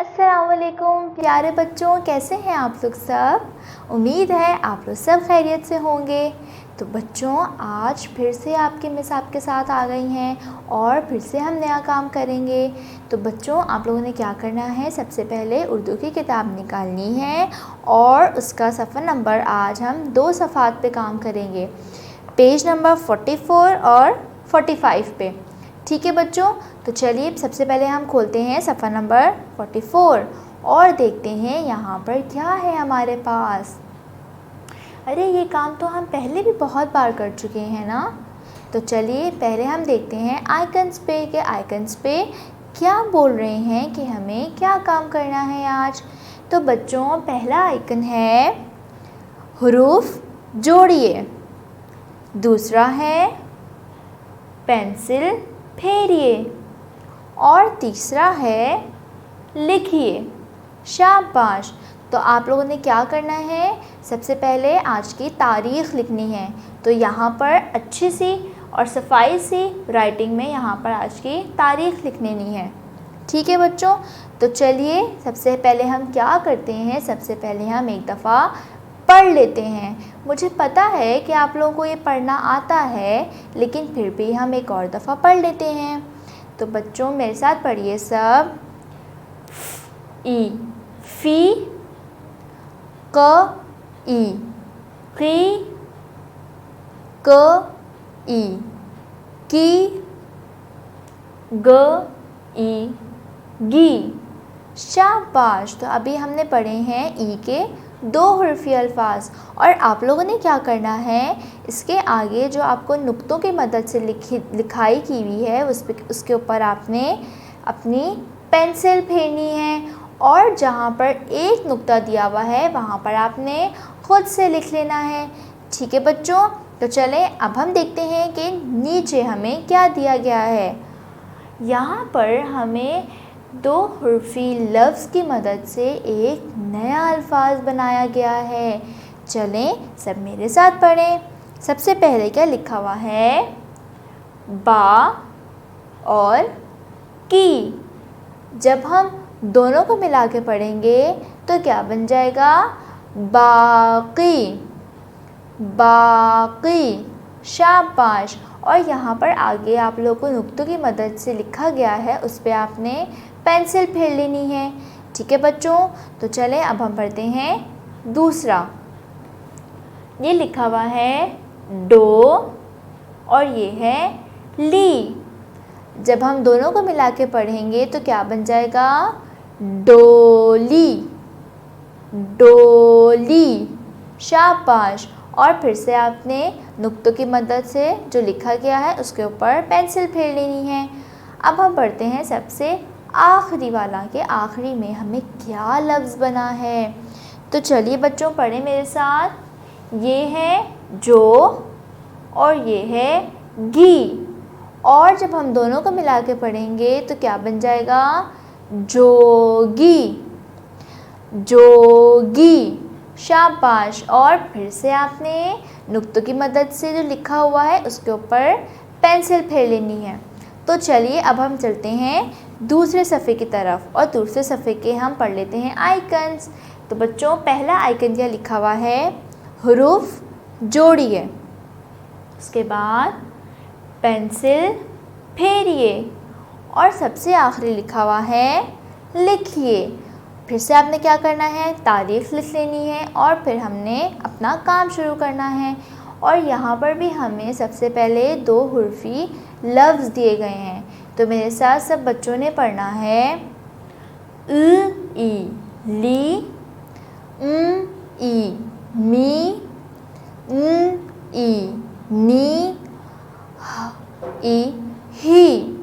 अस्सलामुअलैकुम प्यारे बच्चों, कैसे हैं आप लोग सब। उम्मीद है आप लोग सब खैरियत से होंगे। तो बच्चों, आज फिर से आपकी मिस आपके साथ आ गई हैं और फिर से हम नया काम करेंगे। तो बच्चों, आप लोगों ने क्या करना है, सबसे पहले उर्दू की किताब निकालनी है और उसका सफ़र नंबर आज हम 2 सफ़ात पे काम करेंगे, पेज नंबर 44 और 45 पे। ठीक है बच्चों, तो चलिए सबसे पहले हम खोलते हैं सफ़ा नंबर 44 और देखते हैं यहाँ पर क्या है हमारे पास। अरे ये काम तो हम पहले भी बहुत बार कर चुके हैं ना। तो चलिए पहले हम देखते हैं आइकन्स पे कि आइकन्स पे क्या बोल रहे हैं कि हमें क्या काम करना है आज। तो बच्चों, पहला आइकन है हुरूफ जोड़िए, दूसरा है पेंसिल फेरिए और तीसरा है लिखिए। शाबाश। तो आप लोगों ने क्या करना है, सबसे पहले आज की तारीख़ लिखनी है। तो यहाँ पर अच्छी सी और सफाई सी राइटिंग में यहाँ पर आज की तारीख़ लिख लेनी है। ठीक है बच्चों, तो चलिए सबसे पहले हम क्या करते हैं, सबसे पहले हम एक दफ़ा पढ़ लेते हैं। मुझे पता है कि आप लोगों को ये पढ़ना आता है, लेकिन फिर भी हम एक और दफ़ा पढ़ लेते हैं। तो बच्चों मेरे साथ पढ़िए सब। ई फी क ई की क ई की ग ई गी। शाबाश। तो अभी हमने पढ़े हैं ई के 2 हुर्फ़ी अल्फाज और आप लोगों ने क्या करना है, इसके आगे जो आपको नुक्तों की मदद से लिखाई की हुई है उसके ऊपर आपने अपनी पेंसिल फेरनी है और जहाँ पर एक नुक्ता दिया हुआ है वहाँ पर आपने खुद से लिख लेना है। ठीक है बच्चों, तो चलें अब हम देखते हैं कि नीचे हमें क्या दिया गया है। यहाँ पर हमें 2 हुर्फ़ी लफ्ज़ की मदद से एक नया अल्फाज बनाया गया है। चलें सब मेरे साथ पढ़ें। सबसे पहले क्या लिखा हुआ है, बा और की। जब हम दोनों को मिला के पढ़ेंगे तो क्या बन जाएगा, बाकी, बाकी। शाबाश। और यहाँ पर आगे आप लोगों को नुक्तों की मदद से लिखा गया है, उस पर आपने पेंसिल फेर लेनी है। ठीक है बच्चों, तो चलें अब हम पढ़ते हैं दूसरा। ये लिखा हुआ है डो और ये है ली। जब हम दोनों को मिला के पढ़ेंगे तो क्या बन जाएगा, डोली, डोली। शाबाश। और फिर से आपने नुक्तों की मदद से जो लिखा गया है उसके ऊपर पेंसिल फेर लेनी है। अब हम पढ़ते हैं सबसे आखिरी वाला कि आखिरी में हमें क्या लफ्ज़ बना है। तो चलिए बच्चों पढ़ें मेरे साथ। ये है जो और ये है गी और जब हम दोनों को मिला के पढ़ेंगे तो क्या बन जाएगा, जोगी, जोगी। शाबाश। और फिर से आपने नुक्तों की मदद से जो लिखा हुआ है उसके ऊपर पेंसिल फेर लेनी है। तो चलिए अब हम चलते हैं दूसरे सफ़े की तरफ और दूसरे सफ़े के हम पढ़ लेते हैं आइकन्स। तो बच्चों पहला आइकन क्या लिखा हुआ है, हुरूफ जोड़िए, उसके बाद पेंसिल फेरिए और सबसे आखिरी लिखा हुआ है लिखिए। फिर से आपने क्या करना है, तारीफ़ लिख लेनी है और फिर हमने अपना काम शुरू करना है। और यहाँ पर भी हमें सबसे पहले 2 हुर्फ़ी लफ्ज़ दिए गए हैं। तो मेरे साथ सब बच्चों ने पढ़ना है ई ली, ई मी, ई नी, ई ही।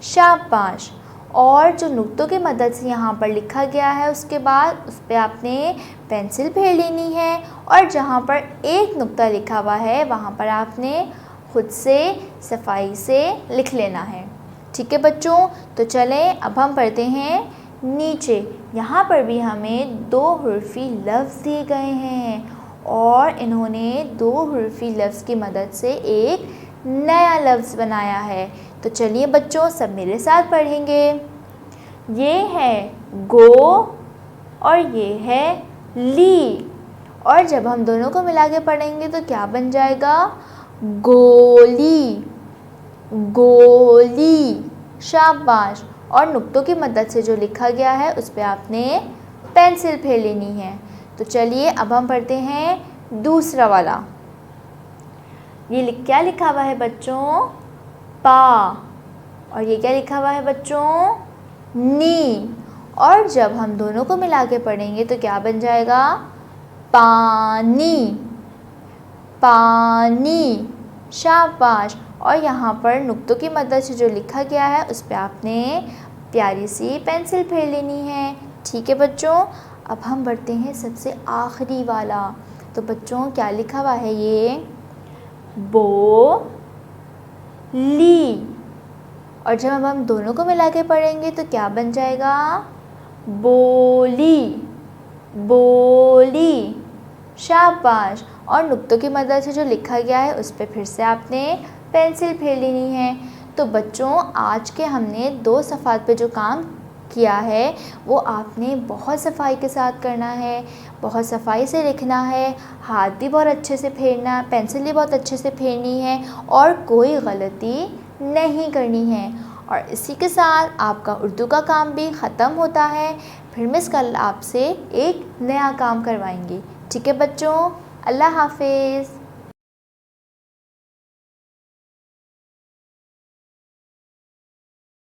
शाबाश। और जो नुक्तों की मदद से यहाँ पर लिखा गया है उसके बाद उस पर आपने पेंसिल फेर लेनी है और जहाँ पर एक नुक्ता लिखा हुआ है वहाँ पर आपने खुद से सफाई से लिख लेना है। ठीक है बच्चों, तो चलें अब हम पढ़ते हैं नीचे। यहाँ पर भी हमें 2 हुर्फ़ी लफ्ज़ दिए गए हैं और इन्होंने 2 हुर्फ़ी लफ्ज़ की मदद से एक नया लफ्ज़ बनाया है। तो चलिए बच्चों सब मेरे साथ पढ़ेंगे। ये है गो और ये है ली, और जब हम दोनों को मिला के पढ़ेंगे तो क्या बन जाएगा? गोली, गोली। शाबाश। और नुक्तों की मदद से जो लिखा गया है उस पर आपने पेंसिल फेर लेनी है। तो चलिए अब हम पढ़ते हैं दूसरा वाला। ये क्या लिखा हुआ है बच्चों? पा। और ये क्या लिखा हुआ है बच्चों? नी। और जब हम दोनों को मिला के पढ़ेंगे तो क्या बन जाएगा? पानी, पानी। शाबाश। और यहाँ पर नुक्तों की मदद से जो लिखा गया है उस पर आपने प्यारी सी पेंसिल फेर लेनी है। ठीक है बच्चों, अब हम बढ़ते हैं सबसे आखिरी वाला। तो बच्चों क्या लिखा हुआ है? ये बो ली। और जब हम दोनों को मिला के पढ़ेंगे तो क्या बन जाएगा? बोली, बोली। शाबाश। और नुक्तों की मदद से जो लिखा गया है उस पर फिर से आपने पेंसिल फेर लेनी है। तो बच्चों आज के हमने 2 सफ़ात पे जो काम किया है वो आपने बहुत सफाई के साथ करना है, बहुत सफाई से लिखना है, हाथ भी बहुत अच्छे से फेरना, पेंसिल भी बहुत अच्छे से फेरनी है और कोई गलती नहीं करनी है। और इसी के साथ आपका उर्दू का काम भी ख़त्म होता है। फिर मिस कल आपसे एक नया काम करवाएंगी। ठीक है बच्चों, अल्लाह हाफिज़।